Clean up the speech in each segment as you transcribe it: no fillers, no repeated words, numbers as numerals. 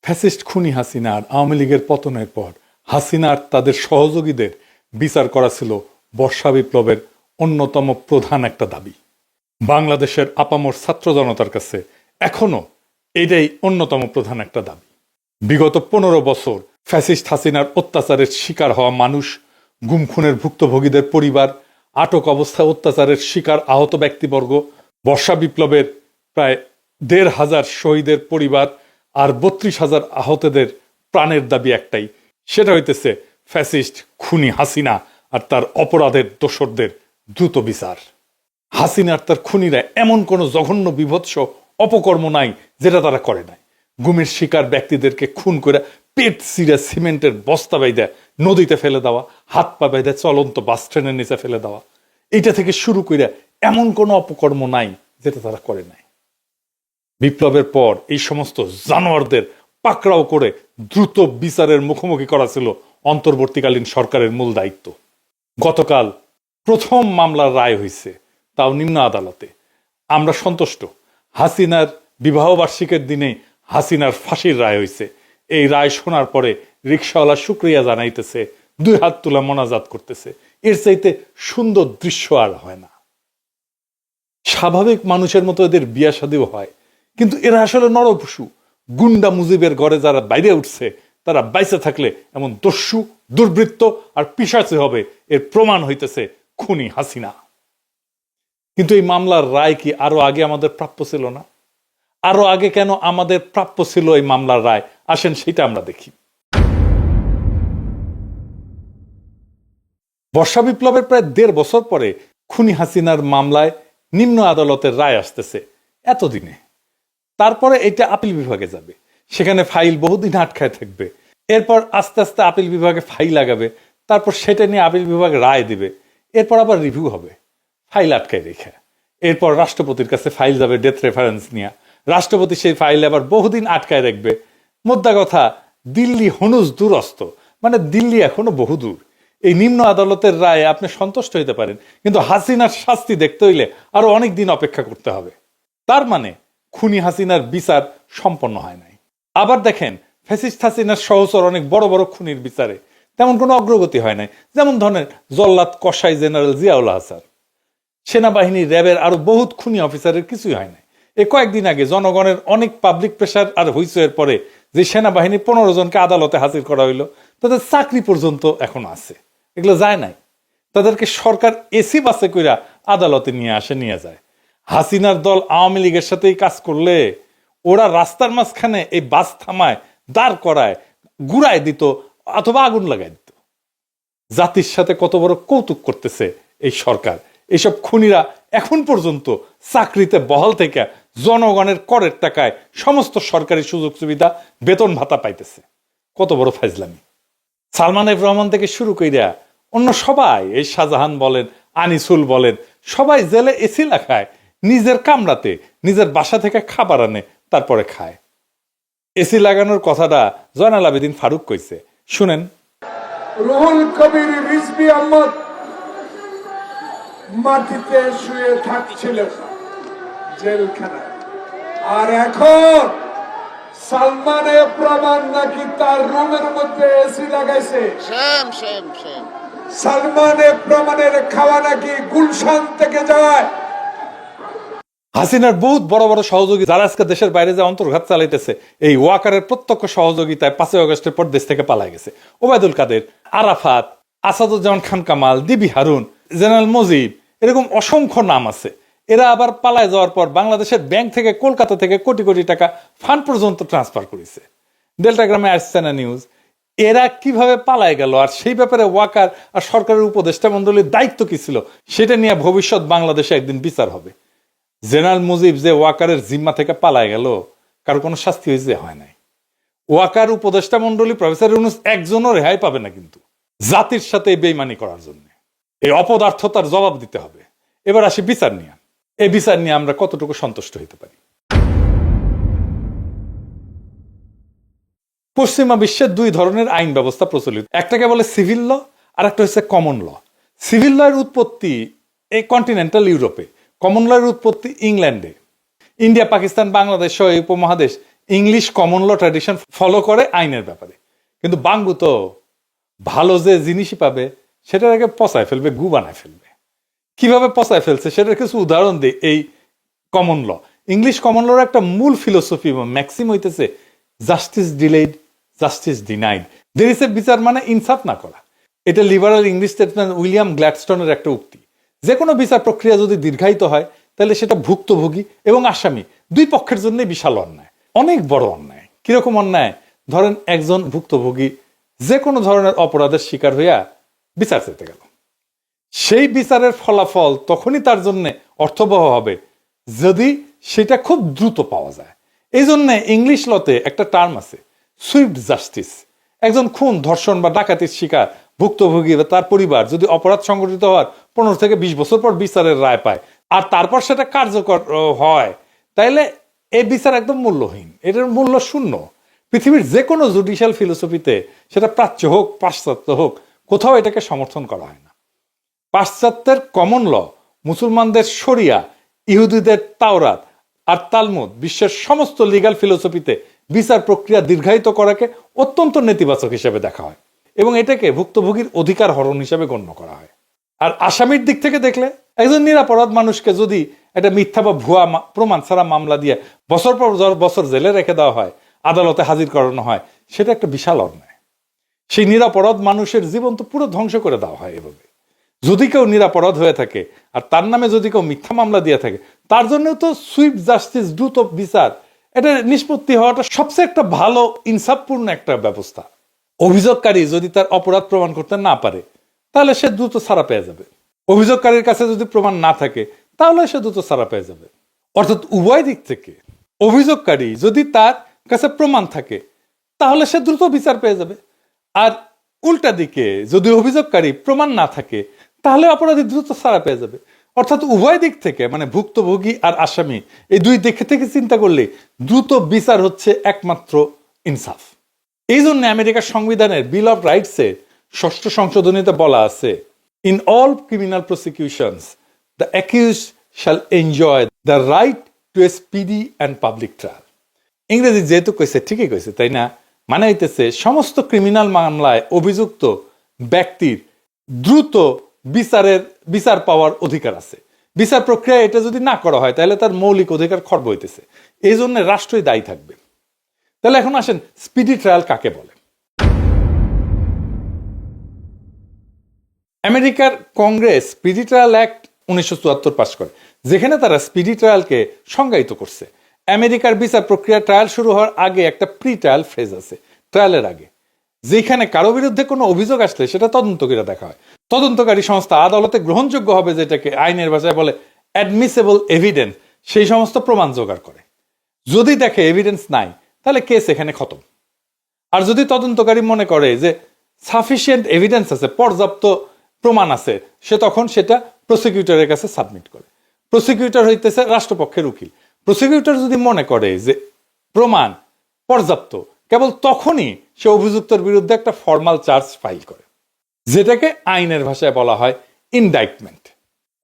Fascist খুনি হাসিনা আর আওয়ামী লীগের পতনের পর হাসিনা আর তাদের সহযোগীদের বিচার করা ছিল বর্ষা বিপ্লবের অন্যতম প্রধান একটা দাবি। বাংলাদেশের আপামর ছাত্র জনতার কাছে এখনো এটাই অন্যতম প্রধান একটা দাবি। বিগত 15 বছর ফ্যাসিস্ট হাসিনার অত্যাচারের শিকার হওয়া মানুষ, গুম খুনের ভুক্তভোগীদের পরিবার, আটক অবস্থায় অত্যাচারের শিকার আহত ব্যক্তিবর্গ, বর্ষা বিপ্লবের প্রায় 1,500 শহীদের পরিবার আর 32,000 আহতদের প্রাণের দাবি একটাই, সেটা হইতেছে ফ্যাসিস্ট খুনি হাসিনা আর তার অপরাধের দোসরদের দ্রুত বিচার। হাসিনার তার খুনিরা এমন কোনো জঘন্য বিভৎস অপকর্ম নাই যেটা তারা করে নাই। গুমের শিকার ব্যক্তিদেরকে খুন করে পেট চিরে সিমেন্টের বস্তা বাইদা নদীতে ফেলে দেওয়া, হাত পা বাইদা চলন্ত বাস ট্রেনের নিচে ফেলে দেওয়া, এইটা থেকে শুরু করে এমন কোনো অপকর্ম নাই যেটা তারা করে নাই। বিপ্লবের পর এই সমস্ত জানোয়ারদের পাকড়াও করে দ্রুত বিচারের মুখোমুখি করা ছিল অন্তর্বর্তীকালীন সরকারের মূল দায়িত্ব। গতকাল প্রথম মামলার রায় হয়েছে, তাও নিম্ন আদালতে। আমরা সন্তুষ্ট। হাসিনার বিবাহবার্ষিকীর দিনে হাসিনার ফাঁসির রায় হয়েছে। এই রায় শোনার পরে রিকশাওয়ালা শুক্রিয়া জানাইতেছে, 2 হাত তুলে মোনাজাত করতেছে। এর চাইতে সুন্দর দৃশ্য আর হয় না। স্বাভাবিক মানুষের মতো এদের বিয়া শাদীও হয়, কিন্তু এরা আসলে নরপশু। গুন্ডা মুজিবের ঘরে যারা বাইরে উঠছে তারা বাইসে থাকলে এমন দস্যু, দুর্বৃত্ত আর পিশাচে হবে, এর প্রমাণ হইতেছে খুনি হাসিনা। কিন্তু এই মামলার রায় কি আরো আগে আমাদের প্রাপ্য ছিল না? আরো আগে কেন আমাদের প্রাপ্য ছিল এই মামলার রায়? আসেন সেটা আমরা দেখি। বর্ষা বিপ্লবের প্রায় 1.5 বছর পরে খুনি হাসিনার মামলায় নিম্ন আদালতের রায় আসতেছে এতদিনে। তারপরে এটা আপিল বিভাগে যাবে, সেখানে ফাইল বহুদিন আটকায় থাকবে। এরপর আস্তে আস্তে আপিল বিভাগে ফাইল লাগাবে, তারপর সেটা নিয়ে আপিল বিভাগ রায় দিবে। এরপর আবার রিভিউ হবে, ফাইল আটকায় রেখে। এরপর রাষ্ট্রপতির কাছে ফাইল যাবে ডেথ রেফারেন্স নিয়ে। রাষ্ট্রপতি সেই ফাইল আবার বহুদিন আটকায় রাখবে। মোদ্দা কথা, দিল্লি হনুজ দূরস্থ, মানে দিল্লি এখনো বহুদূর। এই নিম্ন আদালতের রায়ে আপনি সন্তুষ্ট হইতে পারেন, কিন্তু হাসিনার শাস্তি দেখতে হইলে আরো অনেক দিন অপেক্ষা করতে হবে। তার মানে খুনি হাসিনার বিচার সম্পন্ন হয় নাই। আবার দেখেন, ফ্যাসিস্ট হাসিনার সহচর অনেক বড় বড় খুনির বিচারে তেমন কোনো অগ্রগতি হয় নাই। যেমন ধরেন জল্লাদ কসাই জেনারেল জিয়াউল হাসান, সেনাবাহিনী, র্যাবের আরো বহুত খুনি অফিসারের কিছুই হয় নাই। এই কয়েকদিন আগে জনগণের অনেক পাবলিক প্রেশার আর হুইসের পরে যে সেনাবাহিনী 15 জনকে আদালতে হাজির করা হইলো, তাদের চাকরি পর্যন্ত এখন আছে, এগুলো যায় নাই। তাদেরকে সরকার এসি বাসে কইরা আদালতে নিয়ে যায়। হাসিনার দল আওয়ামী লীগের সাথেই কাজ করলে ওরা রাস্তার মাঝখানে এই বাস থামায়, দাঁড় করায়, গুড়ায় দিত অথবা আগুন লাগাই দিত। জাতির সাথে কত বড় কৌতুক করতেছে এই সরকার। এইসব খুনিরা এখন পর্যন্ত চাকরিতে বহাল থেকে জনগণের করের টাকায় সমস্ত সরকারি সুযোগ সুবিধা, বেতন ভাতা পাইতেছে। কত বড় ফাজলামি। সালমান এফ রহমান থেকে শুরু কইরা অন্য সবাই, এই শাহজাহান বলেন, আনিসুল বলেন, সবাই জেলে এসি লাগায়, নিজের কামরাতে নিজের বাসা থেকে খাবার আনে, তারপরে খায়। এসি লাগানোর কথাটা জয়নাল আবেদিন ফারুক কইছে, শুনেন। রুহুল কবির রিজভী আহমদ মাটিতে শুয়ে থাকছিল জেলখানায়, আর এখন সালমান এফ রহমান নাকি তার রুমের মধ্যে এসি লাগাইছে। সালমান এফ রহমানের খাওয়া নাকি গুলশান থেকে যায়। হাসিনার বহুত বড় বড় সহযোগী যারা আজকে দেশের বাইরে যে অন্তর্ঘাত চালাইতেছে, এই ওয়াকারের প্রত্যক্ষ সহযোগিতায় 5 আগস্টের পর দেশ থেকে পালাই গেছে। ওবায়দুল কাদের, আরাফাত, আসাদুজ্জামান খান কামাল, ডিবি হারুন, জেনারেল মুজিব, এরকম অসংখ্য নাম আছে। এরা আবার পালায় যাওয়ার পর বাংলাদেশের ব্যাংক থেকে, কলকাতা থেকে কোটি কোটি টাকা ফান্ড পর্যন্ত ট্রান্সফার করেছে। ডেল্টাগ্রামে আসছে না নিউজ। এরা কিভাবে পালায় গেল, আর সেই ব্যাপারে ওয়াকার আর সরকারের উপদেষ্টা মন্ডলীর দায়িত্ব কি ছিল, সেটা নিয়ে ভবিষ্যৎ বাংলাদেশে একদিন বিচার হবে। জেনারেল মুজিব যে ওয়াকারের জিম্মা থেকে পালায় গেল, কারো কোনো শাস্তি হয়েছে? হয় নাই। ওয়াকার উপদেষ্টা মন্ডলী প্রফেসর ইউনূস একজনও রেহাই পাবে না কিন্তু জাতির সাথে বেইমানি করার জন্য। এই অপদার্থতার জবাব দিতে হবে। এবার আসি বিচার নিয়ে। এই বিচার নিয়ে আমরা কতটুকু সন্তুষ্ট হইতে পারি? পশ্চিমা বিশ্বের 2 ধরনের আইন ব্যবস্থা প্রচলিত, একটাকে বলে সিভিল ল, আর একটা হচ্ছে কমন ল। সিভিল ল এর উৎপত্তি এই কন্টিনেন্টাল ইউরোপে, কমন ল এর উৎপত্তি ইংল্যান্ডে। ইন্ডিয়া, পাকিস্তান, বাংলাদেশ সহ এই উপমহাদেশ English common law tradition follow করে আইনের ব্যাপারে। কিন্তু বাঙ্গু তো ভালো যে জিনিসই পাবে সেটার আগে পচায় ফেলবে, গু বানায় ফেলবে। কিভাবে পচায় ফেলছে সেটার কিছু উদাহরণ দিই। এই কমন ল, ইংলিশ কমন লর একটা মূল ফিলোসফি বা ম্যাক্সিম হইতেছে জাস্টিস ডিলেইড, জাস্টিস ডিনাইড। দেরিসে বিচার মানে ইনসাফ না করা। এটা লিবারাল ইংলিশ স্টেটসম্যান উইলিয়াম গ্ল্যাডস্টোনের একটা উক্তি। যে কোনো বিচার প্রক্রিয়া যদি দীর্ঘায়িত হয় তাহলে সেটা ভুক্তভোগী এবং আসামি দুই পক্ষের জন্য বিশাল অন্যায়, অনেক বড় অন্যায়। কিরকম অন্যায়? ধরেন একজন ভুক্তভোগী যে কোনো ধরনের অপরাধের শিকার হইয়া বিচার চেতে গেল, সেই বিচারের ফলাফল তখনই তার জন্য অর্থবহ হবে যদি সেটা খুব দ্রুত পাওয়া যায়। এই জন্য ইংলিশ লতে একটা টার্ম আছে, সুইফট জাস্টিস। একজন খুন, ধর্ষণ বা ডাকাতির শিকার ভুক্তভোগী বা তার পরিবার যদি অপরাধ সংঘটিত হওয়ার 15 থেকে 20 বছর পর বিচারের রায় পায় আর তারপর সেটা কার্যকর হয়, তাইলে এই বিচার একদম মূল্যহীন, এটার মূল্য শূন্য। পৃথিবীর যে কোনো জুডিশিয়াল ফিলোসফিতে, সেটা প্রাচ্য হোক পাশ্চাত্য হোক, কোথাও এটাকে সমর্থন করা হয় না। পাশ্চাত্যের কমন ল, মুসলমানদের শরিয়া, ইহুদিদের তাওরাত আর তালমুদ, বিশ্বের সমস্ত লিগ্যাল ফিলোসফিতে বিচার প্রক্রিয়া দীর্ঘায়িত করাকে অত্যন্ত নেতিবাচক হিসেবে দেখা হয় এবং এটাকে ভুক্তভোগীর অধিকার হরণ হিসেবে গণ্য করা হয়। আর আসামির দিক থেকে দেখলে, একজন নিরাপরাধ মানুষকে যদি একটা মিথ্যা বা ভুয়া প্রমাণ ছাড়া মামলা দিয়ে বছর পর বছর জেলে রেখে দেওয়া হয়, আদালতে হাজির করানো হয়, সেটা একটা বিশাল অন্যায়। সেই নিরাপরাধ মানুষের জীবন তো পুরো ধ্বংস করে দেওয়া হয় এভাবে। যদি কেউ নিরাপরাধ হয়ে থাকে আর তার নামে যদি কেউ মিথ্যা মামলা দিয়ে থাকে, তার জন্য তো সুইফট জাস্টিস, দ্রুত বিচার, এটা নিষ্পত্তি হওয়াটা সবচেয়ে একটা ভালো ইনসাফপূর্ণ একটা ব্যবস্থা। অভিযোগকারী যদি তার অপরাধ প্রমাণ করতে না পারে তাহলে সে দ্রুত ছাড়া পেয়ে যাবে। অভিযোগকারীর কাছে যদি প্রমাণ না থাকে তাহলে সে দ্রুত ছাড়া পেয়ে যাবে। অর্থাৎ উভয় দিক থেকে, অভিযোগকারী যদি তার কাছে প্রমাণ থাকে তাহলে সে দ্রুত বিচার পেয়ে যাবে, আর উল্টা দিকে যদি অভিযোগকারী প্রমাণ না থাকে তাহলে অপরাধী দ্রুত ছাড়া পেয়ে যাবে। অর্থাৎ উভয় দিক থেকে, মানে ভুক্তভোগী আর আসামি, এই দুই দিক থেকে চিন্তা করলে দ্রুত বিচার হচ্ছে একমাত্র ইনসাফ। এই জন্য আমেরিকার সংবিধানের বিল অফ রাইটসে 6ষ্ঠ সংশোধনীতে বলা আছে, in all criminal প্রসিকিউশনস the accused shall enjoy the right two A speedy and public trial. ইংরেজি যেহেতু কইছে ঠিকই কইছে, তাই না? মানে হইতেছে সমস্ত ক্রিমিনাল মামলায় অভিযুক্ত ব্যক্তির দ্রুত বিচার পাওয়ার অধিকার আছে। বিচার প্রক্রিয়া এটা যদি না করা হয় তাহলে তার মৌলিক অধিকার খর্ব হইতেছে। এই জন্য রাষ্ট্রই দায়ী থাকবে। তাহলে এখন আসেন, স্পিডি ট্রায়াল কাকে বলে? আমেরিকার Congress speedy trial act 1974 pass করে, যেখানে তারা স্পিডি ট্রায়ালকে সংজ্ঞায়িত করছে। আমেরিকার বিচার প্রক্রিয়া ট্রায়াল শুরু হওয়ার আগে একটা প্রি ট্রায়াল ফেজ আছে, ট্রায়ালের আগে, যেখানে কারো বিরুদ্ধে কোনো অভিযোগ আসলে সেটা তদন্ত করে দেখা হয়। তদন্তকারী সংস্থা আদালতে গ্রহণযোগ্য হবে, যেটাকে আইনের ভাষায় বলে অ্যাডমিসেবল এভিডেন্স, সেই সমস্ত প্রমাণ জোগাড় করে। যদি দেখে এভিডেন্স নাই তাহলে কেস এখানে খতম। আর যদি তদন্তকারী মনে করে যে সাফিসিয়েন্ট এভিডেন্স আছে, পর্যাপ্ত প্রমাণ আছে, সে তখন সেটা প্রসিকিউটরের কাছে সাবমিট করে। প্রসিকিউটর হইতেছে রাষ্ট্রপক্ষের উকিল। প্রসিকিউটর যদি মনে করে যে প্রমাণ পর্যাপ্ত, কেবল তখনই সে অভিযুক্তর বিরুদ্ধে একটা ফর্মাল চার্জ ফাইল করে, যেটাকে আইনের ভাষায় বলা হয় ইনডাইটমেন্ট।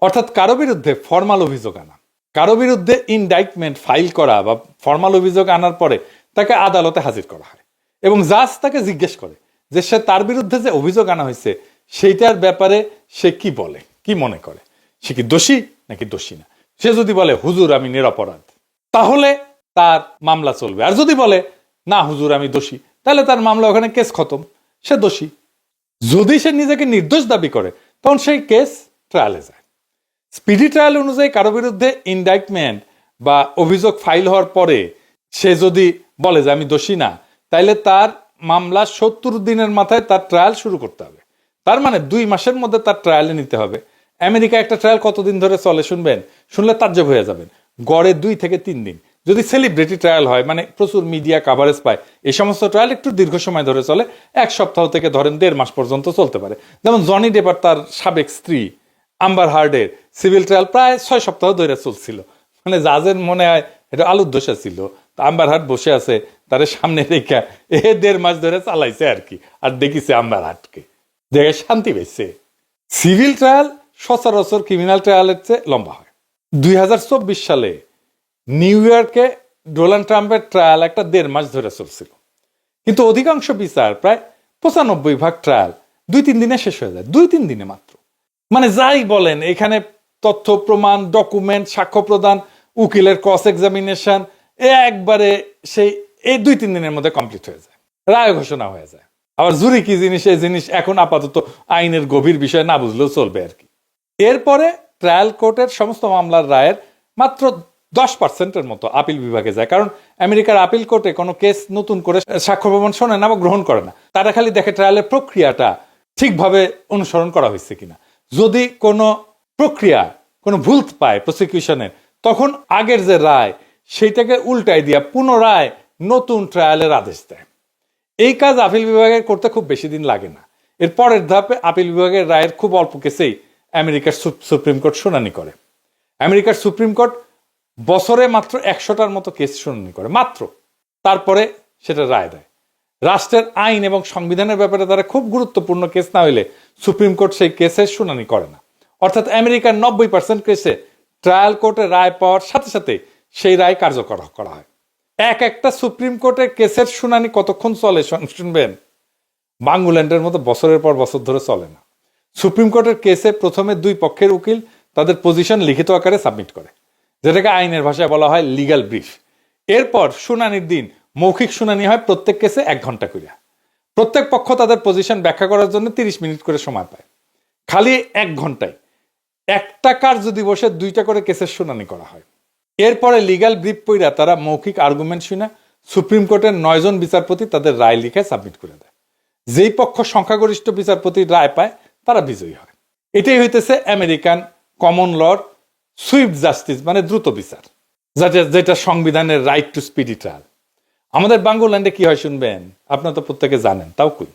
অর্থাৎ কারো বিরুদ্ধে ফর্মাল অভিযোগ আনা, কারো বিরুদ্ধে ইনডাইটমেন্ট ফাইল করা বা ফর্মাল অভিযোগ আনার পরে তাকে আদালতে হাজির করা হয় এবং জাজ তাকে জিজ্ঞেস করে যে সে তার বিরুদ্ধে যে অভিযোগ আনা হয়েছে সেইটার ব্যাপারে সে কি বলে, কি মনে করে, সে কি দোষী নাকি দোষী না। সে যদি বলে হুজুর আমি নিরপরাধ, তাহলে তার মামলা চলবে। আর যদি বলে না হুজুর আমি দোষী, তাহলে তার মামলা ওখানে কেস খতম, সে দোষী। যদি সে নিজেকে নির্দোষ দাবি করে তখন সেই কেস ট্রায়ালে যায়। স্পিডি ট্রায়াল অনুযায়ী কারো বিরুদ্ধে ইনডাইটমেন্ট বা অভিযোগ ফাইল হওয়ার পরে সে যদি বলে যে আমি দোষী না, তাইলে তার মামলা 70 দিনের মাথায় তার ট্রায়াল শুরু করতে হবে। তার মানে 2 মাসের মধ্যে তার ট্রায়ালে নিতে হবে। আমেরিকা একটা ট্রায়াল কতদিন ধরে চলে শুনবেন? শুনলে তাজ্জব হয়ে যাবেন। গড়ে 2 থেকে 3 দিন। যদি সেলিব্রিটি ট্রায়াল হয়, মানে প্রচুর মিডিয়া কাভারেজ পায়, এই সমস্ত ট্রায়াল একটু দীর্ঘ সময় ধরে চলে, 1 সপ্তাহ থেকে ধরেন 1.5 মাস পর্যন্ত চলতে পারে। যেমন জনি ডেপ আর তার সাবেক স্ত্রী আম্বার হার্ডের সিভিল ট্রায়াল প্রায় 6 সপ্তাহ ধরে চলছিল। মানে জাজের মনে হয় এটা আলুর দোষা ছিল, আম্বার হার্ড বসে আছে, তার সামনে রেখা 1.5 মাস ধরে চালাইছে আর কি, আর দেখিছে আম্বার হার্ডকে, দেখে শান্তি পেয়েছে। সিভিল ট্রায়াল সচরাচর ক্রিমিনাল ট্রায়ালের চেয়ে লম্বা হয়। 2024 সালে নিউ ইয়র্কে ডোনাল্ড ট্রাম্পের ট্রায়াল একটা 1.5 মাস ধরে চলছিল, কিন্তু অধিকাংশ বিচার প্রায় 95% ট্রায়াল 2-3 দিনে শেষ হয়ে যায়, 2-3 দিনে মাত্র। মানে যাই বলেন, এখানে তথ্য প্রমাণ, ডকুমেন্ট, সাক্ষ্য প্রদান, উকিলের ক্রস এক্সামিনেশন একবারে সেই এই 2-3 দিনের মধ্যে কমপ্লিট হয়ে যায়, রায় ঘোষণা হয়ে যায়। আবার জুরি কি জিনিস, এই জিনিস এখন আপাতত আইনের গভীর বিষয় না বুঝলেও চলবে আর কি। এরপরে ট্রায়াল কোর্টের সমস্ত মামলার রায়ের মাত্র 10%-এর মতো আপিল বিভাগে যায়, কারণ আমেরিকার আপিল কোর্টে কোনো কেস নতুন করে সাক্ষ্য প্রমাণ শোনে না বা গ্রহণ করে না। তারা খালি দেখে ট্রায়ালের প্রক্রিয়াটা ঠিকভাবে অনুসরণ করা হয়েছে কিনা। যদি কোনো প্রক্রিয়া কোনো ভুল পায় প্রসিকিউশনের, তখন আগের যে রায় সেইটাকে উল্টাই দিয়া পুনরায় নতুন ট্রায়ালের আদেশ দেয়। এই কাজ আপিল বিভাগের করতে খুব বেশি দিন লাগে না। এর পরের ধাপে আপিল বিভাগের রায়ের খুব অল্প কেসেই আমেরিকার সুপ্রিম কোর্ট শুনানি করে। আমেরিকার সুপ্রিম কোর্ট বছরে মাত্র 100টার মতো কেস শুনানি করে মাত্র, তারপরে সেটা রায় দেয়। রাষ্ট্রের আইন এবং সংবিধানের ব্যাপারে তারা খুব গুরুত্বপূর্ণ কেস না হইলে সুপ্রিম কোর্ট সেই কেসের শুনানি করে না। অর্থাৎ আমেরিকার 90% কেসে ট্রায়াল কোর্টে রায় পাওয়ার সাথে সাথে সেই রায় কার্যকর করা হয়। একটা সুপ্রিম কোর্টের কেসের শুনানি কতক্ষণ চলে শুনবেন? বাংলাদেশের মতো বছরের পর বছর ধরে চলে না। সুপ্রিম কোর্টের কেসে প্রথমে 2 পক্ষের উকিল তাদের পজিশন লিখিত আকারে সাবমিট করে, যেটাকে আইনের ভাষায় বলা হয় লিগ্যাল ব্রিফ। এরপর শুনানির দিন মৌখিক শুনানি হয়, প্রত্যেক কেসে 1 ঘন্টা করে। প্রত্যেক পক্ষ তাদের পজিশন ব্যাখ্যা করার জন্য 30 মিনিট করে সময় পায়। খালি 1 ঘন্টায় একটা কার্য দিবসে 2টা করে কেসের শুনানি করা হয়। এরপরে লিগ্যাল ব্রিফ পইরা তারা মৌখিক আর্গুমেন্ট শুনে সুপ্রিম কোর্টের 9 জন বিচারপতি তাদের রায় লিখে সাবমিট করে দেয়। যেই পক্ষ সংখ্যাগরিষ্ঠ বিচারপতির রায় পায় তারা বিজয়ী হয়। এটাই হইতেছে আমেরিকান কমন লর সুইফট জাস্টিস, মানে দ্রুত বিচার, যেটা সংবিধানের রাইট টু স্পিডি ট্রায়াল। আমাদের বাংলাদেশে কি হয় শুনবেন? আপনারা তো প্রত্যেকে জানেন, তাও কই।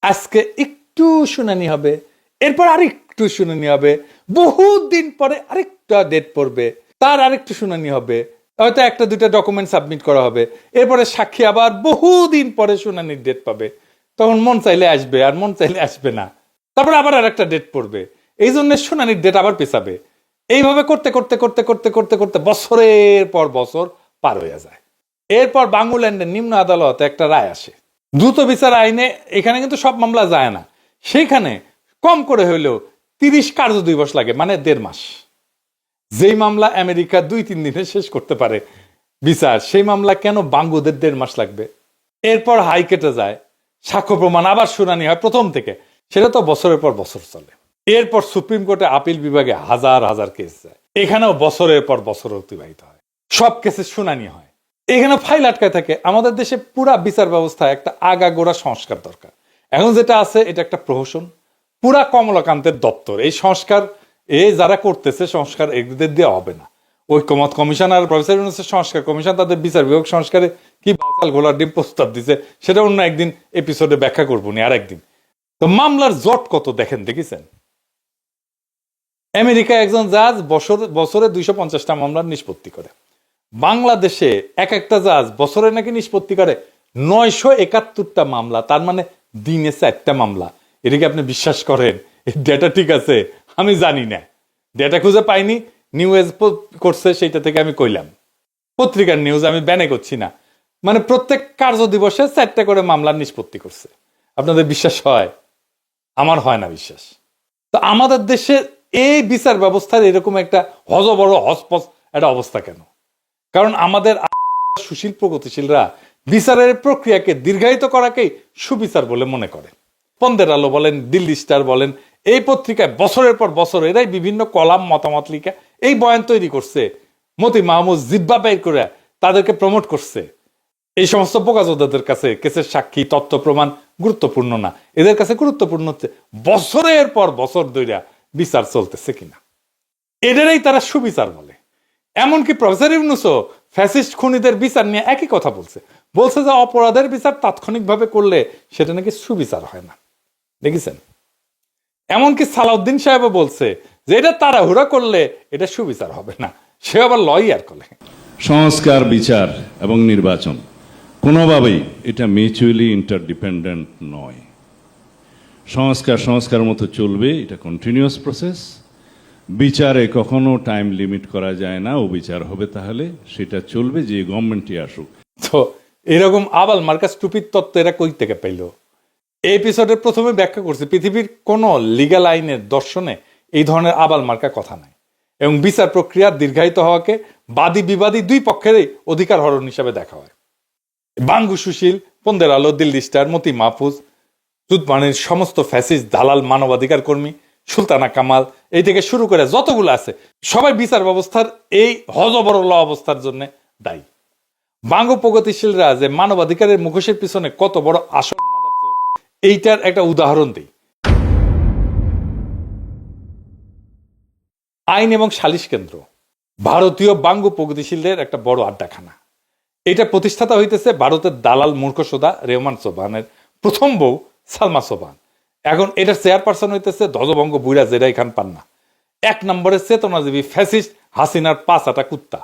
আজকে একটু শুনানি হবে, এরপর আরেকটু শুনানি হবে, বহুত দিন পরে আরেকটা ডেট পড়বে, তার আরেকটু শুনানি হবে, হয়তো 1-2টা ডকুমেন্ট সাবমিট করা হবে, এরপরে সাক্ষী আবার বহুদিন পরে শুনানির ডেট পাবে, তখন মন চাইলে আসবে আর মন চাইলে আসবে না, তারপরে আবার আরেকটা ডেট পড়বে, এই জন্য শুনানির ডেট আবার পেছাবে। এইভাবে করতে করতে করতে করতে করতে করতে বছরের পর বছর পার হয়ে যায়। এরপর বাংলাদেশের নিম্ন আদালতে একটা রায় আসে দ্রুত বিচার আইনে। এখানে কিন্তু সব মামলা যায় না, সেইখানে কম করে হইলেও 30 কার্য দিবস লাগে, মানে 1.5 মাস। যেই মামলা আমেরিকা 2-3 দিনে শেষ করতে পারে বিচার, সেই মামলা কেন বাংলাদেশের 1.5 মাস লাগবে? এরপর হাইকোর্টে যায়, সাক্ষ্য প্রমাণ আবার শুনানি হয় প্রথম থেকে, সেটা তো বছরের পর বছর চলে। এরপর সুপ্রিম কোর্টে আপিল বিভাগে হাজার হাজার কেস যায়, এখানেও বছরের পর বছর অতিবাহিত হয়, সব কেসের শুনানি হয়, এখানে ফাইল আটকায় থাকে। আমাদের দেশে পুরা বিচার ব্যবস্থায় একটা আগাগোড়া সংস্কার দরকার। এখন যেটা আছে এটা একটা প্রহসন, পুরা কমলাকান্তের দপ্তর। এই সংস্কার যারা করতেছে সংস্কার এদের দেওয়া হবে না। ঐক্যমত কমিশন আর প্রফেসর ইউনূসের সংস্কার কমিশন তাদের বিচার বিভাগ সংস্কারে কি বাচাল ঘোলার ডিম প্রস্তাব দিছে, সেটা অন্য একদিন এপিসোডে ব্যাখ্যা করবো নি আর একদিন। তো মামলার জট কত দেখেন, দেখেছেন? আমেরিকা একজন জাজ বছরে 250টা মামলার নিষ্পত্তি করে। বাংলাদেশে একটা জাজ বছরে নাকি নিষ্পত্তি করে 971টা মামলা, তার মানে দিনে 4টা মামলা। এটা কি আপনি বিশ্বাস করেন? এই ডেটা ঠিক আছে? আমি জানি না, ডেটা খুঁজে পাইনি, নিউজ করছে সেইটা থেকে আমি কইলাম, পত্রিকার নিউজ, আমি ব্যানে করছি না। মানে প্রত্যেক কার্য দিবসে 4টা করে মামলার নিষ্পত্তি করছে। আপনাদের বিশ্বাস হয়? আমার হয় না বিশ্বাস। তো আমাদের দেশে এই বিচার ব্যবস্থার এরকম একটা হজবড় হসপস একটা অবস্থা কেন? কারণ আমাদের সুশীল প্রগতিশীলরা বিচারের প্রক্রিয়াকে দীর্ঘায়িত করাকেই সুবিচার বলে মনে করে। পন্দের আলো বলেন, দিল্লি স্টার বলেন, এই পত্রিকায় বছরের পর বছর এরাই বিভিন্ন কলাম মতামত লিখে এই বয়ান তৈরি করছে, মতি মাহমুদ জিব্বা বের করে তাদেরকে প্রমোট করছে। এই সমস্ত বোকাচোদাদের কাছে কেসের সাক্ষী তথ্য প্রমাণ গুরুত্বপূর্ণ না, এদের কাছে গুরুত্বপূর্ণ হচ্ছে বছরের পর বছর ধরে বিচার চলতেছে কিনা। এদেরই তারা সুবিচার বলে। এমনকি প্রফেসর ইউনূসও ফ্যাসিস্ট খুনিদের বিচার নিয়ে একই কথা বলছে যে অপরাধের বিচার তাৎক্ষণিকভাবে করলে সেটা নাকি সুবিচার হয় না। দেখেছেন? এমনকি সালাউদ্দিন সাহেবও বলছে যে এটা তাড়াহুড়া করলে এটা সুবিচার হবে না, সে আবার লয়ার করে। সংস্কার, বিচার এবং নির্বাচন কোনোভাবেই এটা মিউচুয়ালি ইন্টারডিপেন্ডেন্ট নয়। সংস্কার মতো চলবে, এটা কন্টিনিউয়াস প্রসেস। বিচারে কখনো টাইম লিমিট করা যায় না, ও বিচার হবে তাহলে সেটা চলবে, যে গভর্নমেন্টই আসুক। তো এরকম আবাল মার্কাস টুপির তত্ত্ব এরা কই থেকে পাইল? এই এপিসোডের প্রথমে ব্যাখ্যা করছি পৃথিবীর কোনো লিগ্যাল আইনের দর্শনে এই ধরনের আবাল মার্কা কথা নাই, এবং বিচার প্রক্রিয়া দীর্ঘায়িত হওয়াকে বাদী বিবাদী দুই পক্ষেরই অধিকার হরণ হিসাবে দেখা হয়। বাঙ্গু সুশীল, পন্দের আলো, দিল্লি স্টার, মতি মাহফুজ, জুতমানির সমস্ত ফ্যাসিস্ট, দালাল, মানবাধিকার কর্মী, সুলতানা কামাল, এই থেকে শুরু করে যতগুলো আছে সবাই বিচার ব্যবস্থার এই হজবরল অবস্থার জন্য দায়ী। বাঙ্গু প্রগতিশীলরা যে মানবাধিকারের মুখোশের পিছনে কত বড় আসল মাদারচোদ, এইটার একটা উদাহরণ দিই। আইন এবং সালিশ কেন্দ্র ভারতীয় বাঙ্গু প্রগতিশীলদের একটা বড় আড্ডাখানা। এটা প্রতিষ্ঠাতা হইতেছে ভারতের দালাল মূর্খসোদা রেহমান সোবহানের প্রথম বউ সালমা সোবহান। এখন এটার চেয়ারপারসন হইতেছে ধ্বজভঙ্গ বুইরা জেরাই খান পান্না, এক নম্বরের চেতনাজীবী ফ্যাসিস্ট হাসিনার 5 আটা কুত্তা।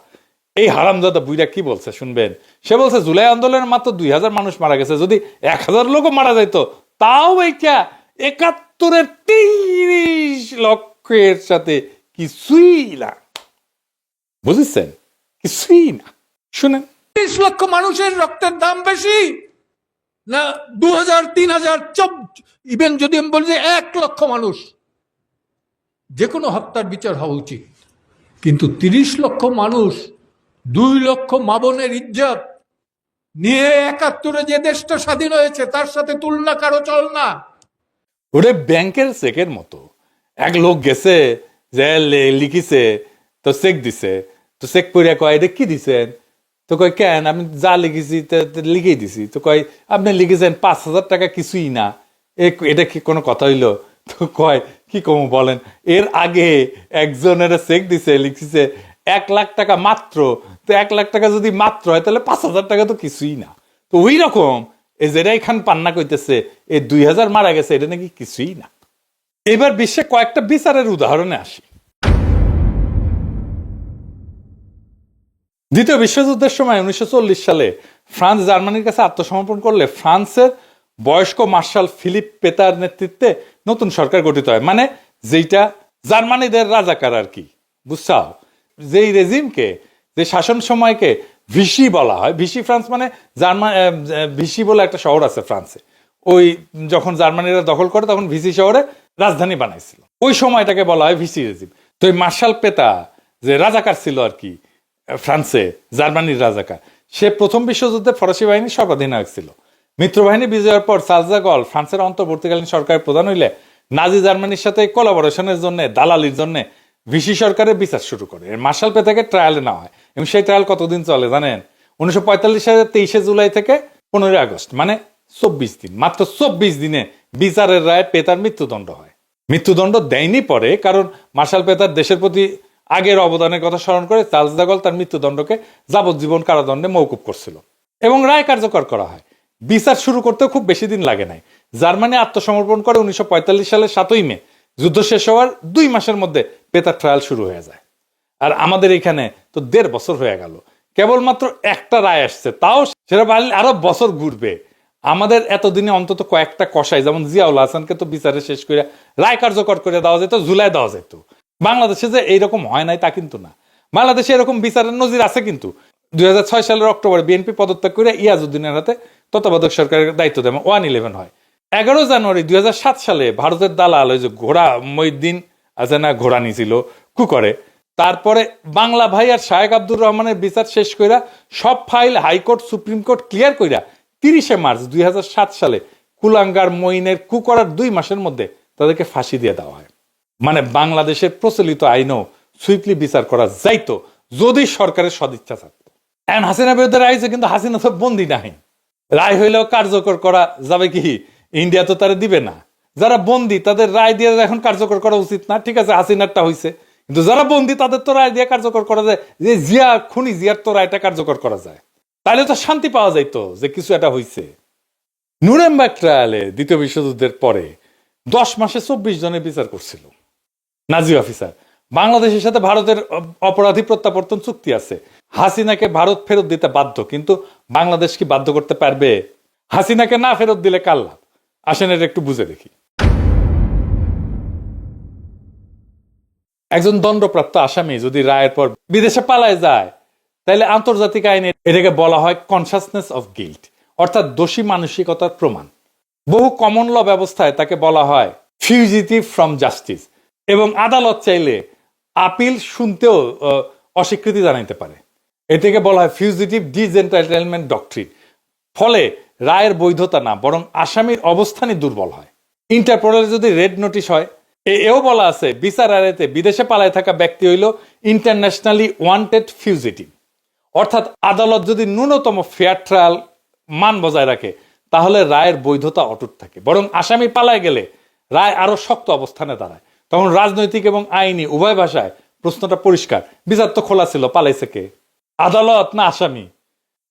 এই হারামজাদা বুইরা কি বলছে শুনবেন? সে বলছে জুলাই আন্দোলনের মাত্র 2000 মানুষ মারা গেছে, যদি 1000 লোকও মারা যাইতো তাও এইটা 71-এর 30 লক্ষের সাথে কিছুই না। বুঝেছেন? কিছুই না। শুনেন, 30 লক্ষ মানুষের রক্তের দাম বেশি না 2000, 3000, ইভেন যদি আমি বলি যে 1 লক্ষ মানুষ, যে কোনো হত্যার বিচার হওয়া উচিত। কিন্তু 30 লক্ষ মানুষ, 2 লক্ষ মা বোনের ইজ্জত নিয়ে 71-এ যে দেশটা স্বাধীন হয়েছে তার সাথে তুলনা কারো চল না। ওরে ব্যাংকের চেকের মতো। এক লোক গেছে যে লিখিছে, তো চেক দিছে, তো চেক পড়িয়া কয় এটা কি দিছেন? তো কয় কেন, আমি যা লিখেছি লিখেই দিছি। তো কয় আপনি লিখেছেন 5000 টাকা, কিছুই না, এটা কি কোনো কথা হইলো? তো কয় কি কম বলেন, এর আগে একজনের চেক দিছে, লিখছে 1 লাখ টাকা মাত্র। তো 1 লাখ টাকা যদি মাত্র হয় তাহলে 5000 টাকা তো কিছুই না। তো ওই রকম এই জেরাই খান পান্না কইতেছে এই 2000 মারা গেছে, এটা নাকি কিছুই না। এবার বিশ্বে কয়েকটা বিচারের উদাহরণে আসি। দ্বিতীয় বিশ্বযুদ্ধের সময় 1940 সালে ফ্রান্স জার্মানির কাছে আত্মসমর্পণ করলে ফ্রান্সের বয়স্ক মার্শাল ফিলিপ পেতার নেতৃত্বে নতুন সরকার গঠিত হয়, মানে যেটা জার্মানিদের রাজাকার আর কি, বুঝছাও? যেই রেজিমকে, যে শাসন সময়কে ভিসি বলা হয়। ভিসি ফ্রান্স মানে জার্মান, ভিসি বলে একটা শহর আছে ফ্রান্সে। ওই যখন জার্মানিরা দখল করে তখন ভিসি শহরে রাজধানী বানাইছিল, ওই সময়টাকে বলা হয় ভিসি রেজিম। তো এই মার্শাল পেতা যে রাজাকার ছিল আর কি ফ্রান্সে, জার্মানির রাজাকার, সে প্রথম বিশ্বযুদ্ধে ফরাসি বাহিনীর সর্বাধিনায়ক ছিল। মিত্রবাহিনী বিজয়ের পর চার্লস দ্য গল ফ্রান্সের অন্তর্বর্তীকালীন সরকারের প্রধান হইলে নাজি জার্মানির সাথে কোলাবোরেশনের জন্য, দালালির জন্য ভিসি সরকারের বিচার শুরু করে। মার্শাল পেতাকে ট্রায়ালে নেওয়া হয়, এবং সেই ট্রায়াল কতদিন চলে জানেন? 1945 সালের 23 জুলাই থেকে 15 আগস্ট, মানে 24 দিন। মাত্র 24 দিনে বিচারের রায় পেতার মৃত্যুদণ্ড হয়। মৃত্যুদণ্ড দেয়নি পরে, কারণ মার্শাল পেতার দেশের প্রতি আগের অবদানের কথা স্মরণ করে চার্লস দ্য গল তার মৃত্যুদণ্ডকে যাবজ্জীবন কারাদণ্ডে মওকুফ করছিল, এবং রায় কার্যকর করা হয়। বিচার শুরু করতেও খুব বেশি দিন লাগে নাই। জার্মানি আত্মসমর্পণ করে 1945 সালের 7ই মে। যুদ্ধ শেষ হওয়ার 2 মাসের মধ্যে পেতার ট্রায়াল শুরু হয়ে যায়। আর আমাদের এখানে তো 1.5 বছর হয়ে গেল, কেবলমাত্র একটা রায় আসছে, তাও সেটা আরো বছর ঘুরবে। আমাদের এতদিনে অন্তত কয়েকটা কসাই, যেমন জিয়াউল হাসানকে তো বিচারে শেষ করে রায় কার্যকর করে দেওয়া যেত, ঝুলাই দেওয়া যেত। বাংলাদেশে যে এইরকম হয় নাই তা কিন্তু না, বাংলাদেশে এরকম বিচারের নজির আছে। কিন্তু 2006 সালের অক্টোবরে বিএনপি পদত্যাগ করে ইয়াজউদ্দিনের হাতে তত্ত্বাবধায়ক সরকারের দায়িত্ব দেয়, 111 হয়। 11 জানুয়ারি 2007 সালে ভারতের দালাল ওই যে ঘোড়া মঈউদ্দিন আছে না, ঘোড়া নিয়েছিল কু করে, তারপরে বাংলা ভাই আর শায়েক আব্দুর রহমানের বিচার শেষ কইরা সব file high court supreme court clear কইরা 30 মার্চ 2007 সালে কুলাঙ্গার মঈনের কু করার 2 মাসের মধ্যে তাদেরকে ফাঁসি দিয়ে দেওয়া হয়। মানে বাংলাদেশের প্রচলিত আইনও সুইফটলি বিচার করা যাইতো যদি সরকারের সদিচ্ছা থাকতো। এখন হাসিনা বিরুদ্ধে রায় হয়েছে, কিন্তু হাসিনা তো বন্দি নাই। রায় হইলেও কার্যকর করা যাবে কি? ইন্ডিয়া তো তারা দিবে না। যারা বন্দি তাদের রায় দিয়ে এখন কার্যকর করা উচিত না? ঠিক আছে, হাসিনারটা হয়েছে, কিন্তু যারা বন্দি তাদের তো রায় দিয়ে কার্যকর করা যায়। যে জিয়া খুনি, জিয়ার তো রায়টা কার্যকর করা যায়, তাহলে তো শান্তি পাওয়া যাইতো যে কিছু একটা হয়েছে। নুরেমবার্গ ট্রায়ালে দ্বিতীয় বিশ্বযুদ্ধের পরে 10 মাসে 24 জনের বিচার করছিল নাজি অফিসার। বাংলাদেশের সাথে ভারতের অপরাধী প্রত্যাবর্তন চুক্তি আছে, হাসিনাকে ভারত ফেরত দিতে বাধ্য, কিন্তু বাংলাদেশ কি বাধ্য করতে পারবে? হাসিনাকে না ফেরত দিলে কার লাভ? আসেন এটা একটু বুঝে দেখি। একজন দণ্ডপ্রাপ্ত আসামি যদি রায়ের পর বিদেশে পালায় যায়, তাহলে আন্তর্জাতিক আইনে এটাকে বলা হয় কনসাসনেস অফ গিল্ট, অর্থাৎ দোষী মানসিকতার প্রমাণ। বহু কমন ল ব্যবস্থায় তাকে বলা হয় ফিউজিটিভ ফ্রম জাস্টিস, এবং আদালত চাইলে আপিল শুনতেও অস্বীকৃতি জানাইতে পারে। এটাকে বলা হয় ফিউজিটিভ ডিজেন্টাইটেলমেন্ট ডক্ট্রিন। ফলে রায়ের বৈধতা না, বরং আসামির অবস্থানই দুর্বল হয়। ইন্টারপোলের যদি রেড নোটিশ হয়, এও বলা আছে বিচার আদালতে বিদেশে পালায় থাকা ব্যক্তি হইল ইন্টারন্যাশনালি ওয়ান্টেড ফিউজিটিভ। অর্থাৎ আদালত যদি ন্যূনতম ফেয়ার ট্রায়াল মান বজায় রাখে, তাহলে রায়ের বৈধতা অটুট থাকে। বরং আসামি পালায় গেলে রায় আরো শক্ত অবস্থানে দাঁড়ায়। তখন রাজনৈতিক এবং আইনি উভয় ভাষায় প্রশ্নটা পরিষ্কার, বিচার তো খোলা ছিল, পালাইছে কে, আদালত না আসামি?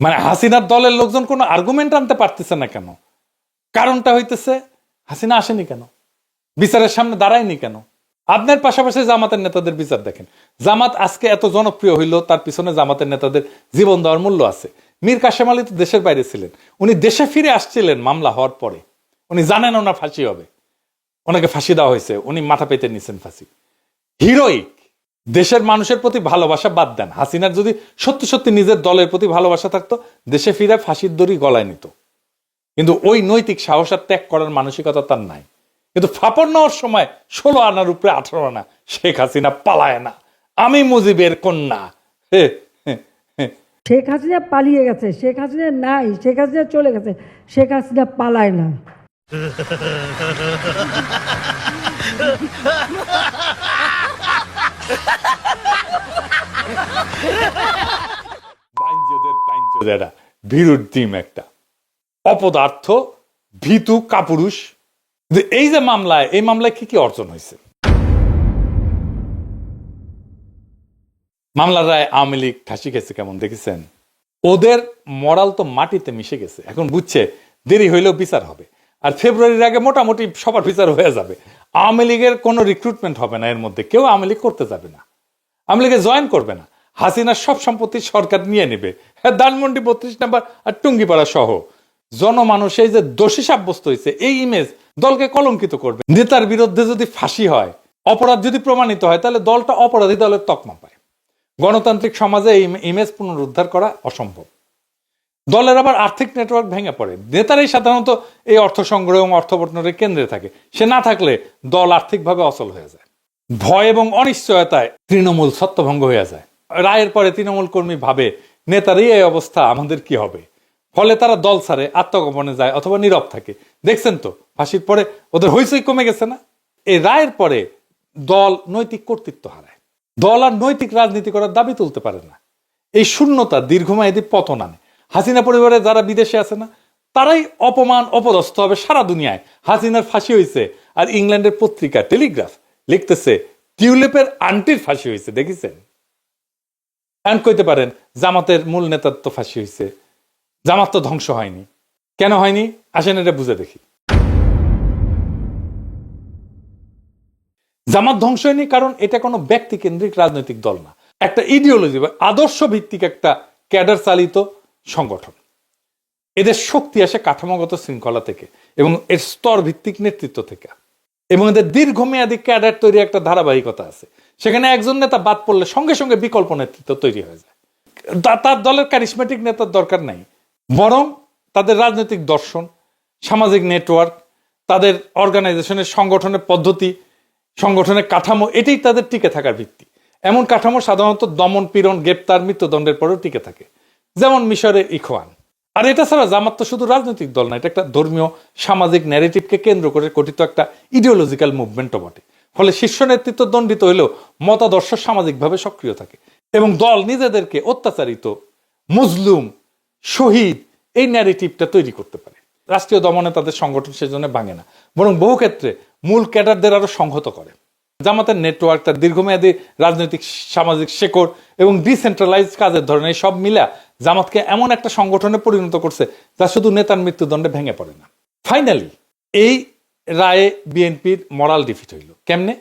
মানে হাসিনার দলের লোকজন কোনো আর্গুমেন্ট আনতে পারতেছে না কেন? কারণটা হইতেছে হাসিনা আসেনি কেন, বিচারের সামনে দাঁড়ায়নি কেন? আপনার পাশাপাশি জামাতের নেতাদের বিচার দেখেন। জামাত আজকে এত জনপ্রিয় হইল, তার পিছনে জামাতের নেতাদের জীবন দেওয়ার মূল্য আছে। মীর কাসেম আলী তো দেশের বাইরে ছিলেন, উনি দেশে ফিরে আসছিলেন মামলা হওয়ার পরে। উনি জানেন ওনার ফাঁসি হবে, ওনাকে ফাঁসি দেওয়া হয়েছে, উনি মাথা পেতে নিছেন ফাঁসি। হিরোইক। দেশের মানুষের প্রতি ভালোবাসা বাদ দেন, হাসিনার যদি সত্যি সত্যি নিজের দলের প্রতি ভালোবাসা থাকতো, দেশে ফিরে ফাঁসির দড়ি গলায় নিত। কিন্তু ওই নৈতিক সাহস আর ত্যাগ করার মানসিকতা তার নাই। কিন্তু ফাপড় নেওয়ার সময় 16 আনার উপরে 18 আনা, শেখ হাসিনা পালায় না, আমি মুজিবের কন্যা। শেখ হাসিনা পালিয়ে গেছে, শেখ হাসিনা নাই, শেখ হাসিনা চলে গেছে, শেখ হাসিনা পালায় না। ভীরুর টিম একটা অপদার্থ, ভীতু কাপুরুষ। এই যে মামলায়, এই মামলায় কি কি অর্জন হয়েছে? মামলার রায় আওয়ামী লীগ ঠাসি গেছে কেমন দেখেছেন? ওদের মরাল তো মাটিতে মিশে গেছে। এখন বুঝছে দেরি হইলেও বিচার হবে, আর ফেব্রুয়ারির আগে মোটামুটি সবার বিচার হয়ে যাবে। আওয়ামী লীগের কোনো রিক্রুটমেন্ট হবে না, এর মধ্যে কেউ আওয়ামী লীগ করতে যাবে না, আওয়ামী লীগে জয়েন করবে না। হাসিনার সব সম্পত্তি সরকার নিয়ে নেবে। হ্যাঁ, ধানমন্ডি 32 নম্বর আর টুঙ্গিপাড়া সহ জনমানুষ এই যে দোষী সাব্যস্ত হয়েছে, এই ইমেজ দলকে কলঙ্কিত করবে। নেতার বিরুদ্ধে যদি ফাঁসি হয়, অপরাধ যদি প্রমাণিত হয়, তাহলে দলটা অপরাধী দলের তকমা পায়। গণতান্ত্রিক সমাজে এই ইমেজ পুনরুদ্ধার করা অসম্ভব। দলের আবার আর্থিক নেটওয়ার্ক ভেঙে পড়ে। নেতারাই সাধারণত এই অর্থ সংগ্রহ এবং অর্থ বন্টনের কেন্দ্রে থাকে। সে না থাকলে দল আর্থিকভাবে অচল হয়ে যায়। ভয় এবং অনিশ্চয়তায় তৃণমূল ছত্রভঙ্গ হয়ে যায়। রায়ের পরে তৃণমূল কর্মী ভাবে নেতারই এই অবস্থা, আমাদের কি হবে? ফলে তারা দল ছাড়ে, আত্মগোপনে যায় অথবা নীরব থাকে। দেখছেন তো ফাঁসির পরে ওদের হইচই কমে গেছে না? এই রায়ের পরে দল নৈতিক কর্তৃত্ব হারায়। দল আর নৈতিক রাজনীতি করার দাবি তুলতে পারে না। এই শূন্যতা দীর্ঘমেয়াদী পতন আনে। হাসিনা পরিবারে যারা বিদেশে আছে না, তারাই অপমান অপদস্থ হবে সারা দুনিয়ায়। হাসিনার ফাঁসি হয়েছে, আর ইংল্যান্ডের পত্রিকা টেলিগ্রাফ লিখতেছে টিউলিপের আন্টির ফাঁসি হয়েছে। দেখেছেন? এমন কইতে পারেন জামাতের মূল নেতার তো ফাঁসি হয়েছে, জামাত তো ধ্বংস হয়নি। কেন হয়নি আসেন এটা বুঝে দেখি। জামাত ধ্বংস হয়নি কারণ এটা কোনো ব্যক্তি কেন্দ্রিক রাজনৈতিক দল না, একটা ইডিওলজি বা আদর্শ ভিত্তিক একটা ক্যাডার চালিত সংগঠন। এদের শক্তি আসে কাঠামোগত শৃঙ্খলা থেকে এবং এর স্তর ভিত্তিক নেতৃত্ব থেকে, এবং এদের দীর্ঘমেয়াদী ক্যাডার তৈরি একটা ধারাবাহিকতা আছে। সেখানে একজন নেতা বাদ পড়লে সঙ্গে সঙ্গে বিকল্প নেতৃত্ব তৈরি হয়ে যায়। তার দলের ক্যারিসমেটিক নেতার দরকার নাই, বরং তাদের রাজনৈতিক দর্শন, সামাজিক নেটওয়ার্ক, তাদের অর্গানাইজেশনের সংগঠনের পদ্ধতি, সংগঠনের কাঠামো, এটাই তাদের টিকে থাকার ভিত্তি। এমন কাঠামো সাধারণত দমন, পীড়ন, গ্রেপ্তার, মৃত্যুদণ্ডের পরেও টিকে থাকে, যেমন মিশরে ইখওয়ান। আর এটা ছাড়া জামাত তো শুধু রাজনৈতিক দল না, এটা একটা ধর্মীয় সামাজিক ন্যারেটিভকে কেন্দ্র করে গঠিত একটা ইডিওলজিক্যাল মুভমেন্টও বটে। ফলে শীর্ষ নেতৃত্ব দণ্ডিত হইলেও মতাদর্শ সামাজিকভাবে সক্রিয় থাকে, এবং দল নিজেদেরকে অত্যাচারিত, মজলুম, শহীদ এই ন্যারেটিভটা তৈরি করতে পারে। রাষ্ট্রীয় দমনে তাদের সংগঠন সেজন্য ভাঙে না, বরং বহু ক্ষেত্রে মূল ক্যাডারদের আরো সংহত করে। জামাতের নেটওয়ার্ক, তার দীর্ঘমেয়াদী রাজনৈতিক সামাজিক শেকড় এবং ডিসেন্ট্রালাইজড কাজের ধরনের সব মিলা জামাতকে এমন একটা সংগঠনে পরিণত করছে যা শুধু নেতার মৃত্যুদণ্ডে ভেঙে পড়ে না। ফাইনালি এই রায়ে বিএনপির মরাল ডিফিট হইল কেমনে?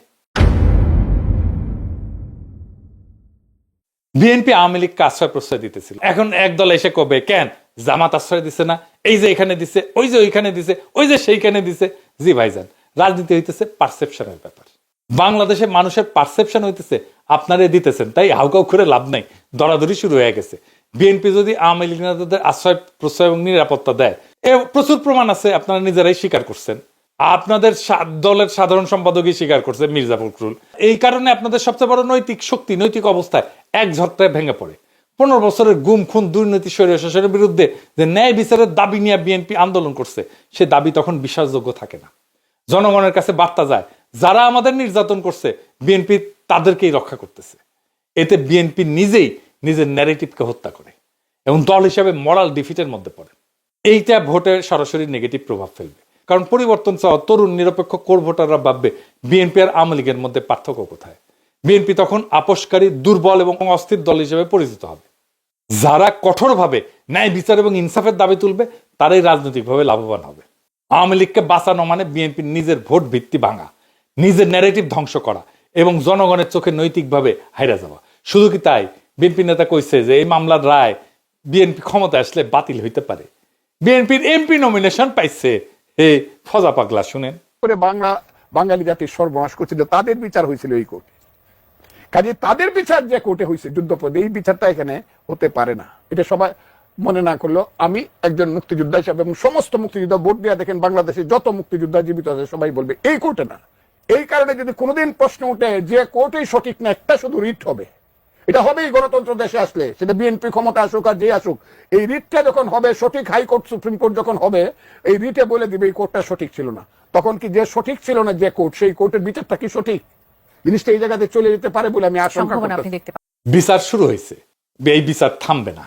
বিএনপি আওয়ামী লীগকে আশ্রয় প্রশ্রয় দিতেছিল। এখন একদল এসে কবে কেন জামাত আশ্রয় দিছে না, এই যে এখানে দিছে, ওই যে ওইখানে দিছে, ওই যে সেইখানে দিছে। জি ভাইজান, রাজনীতি হইতেছে পারসেপশনের ব্যাপার। বাংলাদেশে মানুষের পারসেপশন হইতেছে আপনারা দিতেছেন, তাই হাউকাউ করে লাভ নাই, দরাদরি শুরু হয়ে গেছে। বিএনপি যদি আওয়ামী লীগ নেতাদের আশ্রয় প্রশ্রয় এবং নিরাপত্তা দেয়, এ প্রচুর প্রমাণ আছে, আপনারা নিজেরাই স্বীকার করছেন। আপনাদের দলের সাধারণ সম্পাদকই স্বীকার করছে, মির্জা ফখরুল। এই কারণে আপনাদের সবচেয়ে বড় নৈতিক শক্তি, নৈতিক অবস্থায় এক ঝটকায় ভেঙে পড়ে। 15 বছরের গুম খুন দুর্নীতি স্বৈরশাসনের বিরুদ্ধে যে ন্যায় বিচারের দাবি নিয়ে বিএনপি আন্দোলন করছে, সে দাবি তখন বিশ্বাসযোগ্য থাকে না। জনগণের কাছে বার্তা যায়, যারা আমাদের নির্যাতন করছে বিএনপি তাদেরকেই রক্ষা করতেছে। এতে বিএনপি নিজেই নিজের ন্যারেটিভকে হত্যা করে এবং দল হিসেবে মরাল ডিফিটের মধ্যে পড়ে। এইটা ভোটে সরাসরি নেগেটিভ প্রভাব ফেলবে, কারণ পরিবর্তন চাওয়া তরুণ নিরপেক্ষ কোর ভোটাররা ভাববে বিএনপি আর আওয়ামী লীগের মধ্যে পার্থক্য কোথায়। বিএনপি তখন আপোষকারী, দুর্বল এবং অস্থির দল হিসেবে পরিচিত হবে। যারা কঠোরভাবে ন্যায় বিচার এবং ইনসাফের দাবি তুলবে তারাই রাজনৈতিকভাবে লাভবান হবে। আওয়ামী লীগকে বাঁচানো মানে বিএনপির নিজের ভোট ভিত্তি ভাঙা, নিজের ন্যারেটিভ ধ্বংস করা এবং জনগণের চোখে নৈতিকভাবে হাইরা যাওয়া। শুধু কি তাই, বিএনপি নেতা কইছে যে এই মামলার রায় বিএনপি ক্ষমতা আসলে বাতিল হইতে পারে। বিএনপির এমপি নমিনেশন পাইছে, হে ফজা পাগলা শুনেন। করে বাঙালি জাতির সর্বনাশ করছিল, তাদের বিচার হয়েছিল এই কোর্টে। কাজে তাদের বিচার যে কোর্টে হয়েছে যুদ্ধপদে, এই বিচারটা এখানে হতে পারে না। এটা সবাই মনে না করলো, আমি একজন মুক্তিযোদ্ধা হিসাবে এবং সমস্ত মুক্তিযোদ্ধা ভোট দেওয়া দেখেন বাংলাদেশে যত মুক্তিযোদ্ধা জীবিত আছে সবাই বলবে এই কোর্টে না। এই কারণে যদি কোনোদিন প্রশ্ন উঠে যে কোর্টেই সঠিক না, একটা শুধু রিট হবে, এটা হবেই গণতন্ত্র দেশে আসলে, সেটা বিএনপি ক্ষমতা আসুক আর যে আসুক, এই রিটটা যখন হবে সঠিক, হাইকোর্ট সুপ্রিম কোর্ট যখন হবে, এই রিটে বলে দিবে এই কোর্টটা সঠিক ছিল না। তখন কি যে সঠিক ছিল না যে কোর্ট, সেই কোর্টের বিচারটা কি সঠিক? জিনিসটা এই জায়গাতে চলে যেতে পারে বলে আমি আশঙ্কা করতেছি। বিচার শুরু হয়েছে, এই বিচার থামবে না।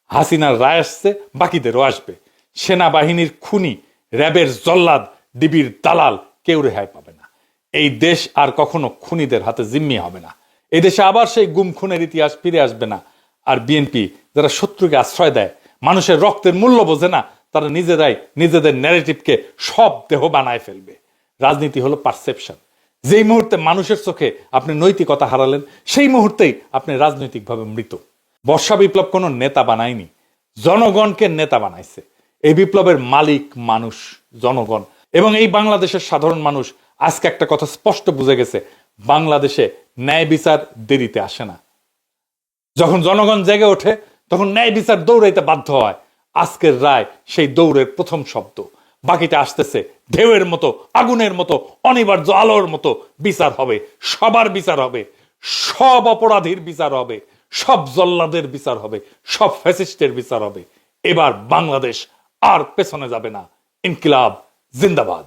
হাসিনার রায় আসছে, বাকিদেরও আসবে। সেনাবাহিনীর খুনি, র্যাবের জল্লাদ, ডিবির দালাল কেউ রেহাই পাবে না। এই দেশ আর কখনো খুনিদের হাতে জিম্মি হবে না। এই দেশে আবার সেই গুম খুনের ইতিহাস ফিরে আসবে না। আর বিএনপি যারা শত্রুকে আশ্রয় দেয়, মানুষের রক্তের মূল্য বোঝে না, তারা নিজেরাই নিজেদের ন্যারেটিভকে সব দেহ বানায় ফেলবে। রাজনীতি হলো পারসেপশন। যেই মুহূর্তে মানুষের চোখে আপনি নৈতিকতা হারালেন, সেই মুহূর্তেই আপনি রাজনৈতিকভাবে মৃত। বর্ষা বিপ্লব কোনো নেতা বানায়নি, জনগণকে নেতা বানাইছে। এই বিপ্লবের মালিক মানুষ, জনগণ। এবং এই বাংলাদেশের সাধারণ মানুষ আজকে একটা কথা স্পষ্ট বুঝে গেছে, বাংলাদেশে ন্যায় বিচার দেরিতে আসে না। যখন জনগণ জেগে ওঠে তখন ন্যায় বিচার দৌড়াইতে বাধ্য হয়। আজকের রায় সেই দৌড়ের প্রথম শব্দ। বাকিটা আসতেছে ঢেউয়ের মতো, আগুনের মতো, অনিবার্য আলোর মতো। বিচার হবে, সবার বিচার হবে, সব অপরাধীর বিচার হবে, সব জল্লাদের বিচার হবে, সব ফ্যাসিস্টের বিচার হবে। এবার বাংলাদেশ আর পেছনে যাবে না। ইনকিলাব জিন্দাবাদ।